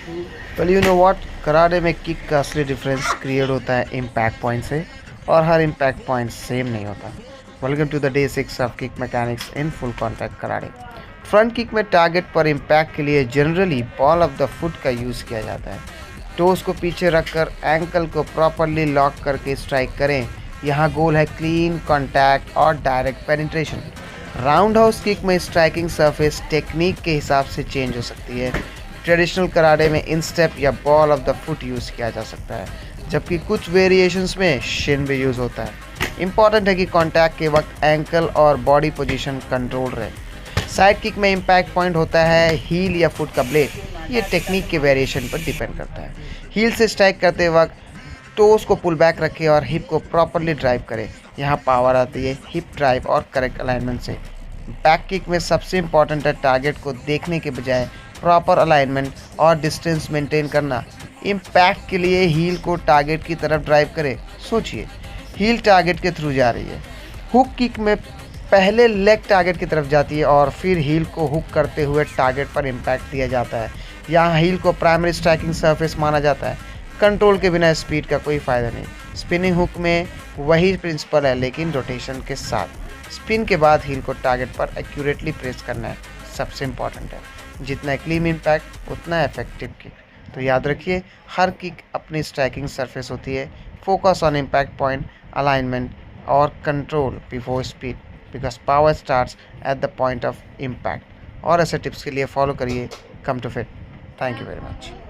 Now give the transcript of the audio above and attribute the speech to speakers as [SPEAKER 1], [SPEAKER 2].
[SPEAKER 1] Well you know what, karate में kick का असली डिफरेंस क्रिएट होता है इम्पैक्ट पॉइंट से, और हर इम्पैक्ट पॉइंट सेम नहीं होता। Welcome to the day 6 of kick mechanics in full contact karate. Front kick में टारगेट पर इम्पैक्ट के लिए generally ball of the foot का यूज़ किया जाता है। टोस को पीछे रखकर एंकल को प्रॉपरली लॉक करके स्ट्राइक करें। यहाँ गोल है क्लीन कॉन्टैक्ट और direct penetration. Round house kick में स्ट्राइकिंग सरफेस टेक्निक के हिसाब से चेंज हो सकती है। ट्रेडिशनल कराटे में इंस्टेप या ball of the foot use किया जा सकता है, जबकि कुछ वेरिएशंस में शिन भी यूज़ होता है। इंपॉर्टेंट है कि कांटेक्ट के वक्त एंकल और बॉडी पोजीशन कंट्रोल रहे। साइड किक में इम्पैक्ट पॉइंट होता है हील या फुट का ब्लेड। ये टेक्निक के वेरिएशन पर डिपेंड करता है। हील से स्ट्राइक करते वक्त टोस को पुल बैक रखें और हिप को प्रॉपरली ड्राइव करें। यहाँ पावर आती है हिप ड्राइव और करेक्ट अलाइनमेंट से। बैक किक में सबसे इम्पॉर्टेंट है टारगेट को देखने के बजाय प्रॉपर अलाइनमेंट और डिस्टेंस मेंटेन करना। इम्पैक्ट के लिए हील को टारगेट की तरफ ड्राइव करें। सोचिए, हील टारगेट के थ्रू जा रही है। हुक किक में पहले लेग टारगेट की तरफ जाती है और फिर हील को हुक करते हुए टारगेट पर इम्पैक्ट दिया जाता है। यहाँ हील को प्राइमरी स्ट्राइकिंग सरफेस माना जाता है। कंट्रोल के बिना स्पीड का कोई फ़ायदा नहीं। स्पिनिंग हुक में वही प्रिंसिपल है, लेकिन रोटेशन के साथ। स्पिन के बाद हील को टारगेट पर एक्यूरेटली प्रेस करना है, सबसे इम्पॉर्टेंट है। जितना क्लीन इम्पैक्ट उतना इफेक्टिव किक। तो याद रखिए, हर किक अपनी स्ट्राइकिंग सरफेस होती है। Focus on impact point, alignment और control before speed, because power starts at the point of impact. और ऐसे टिप्स के लिए फॉलो करिए come to fit. Thank you very much.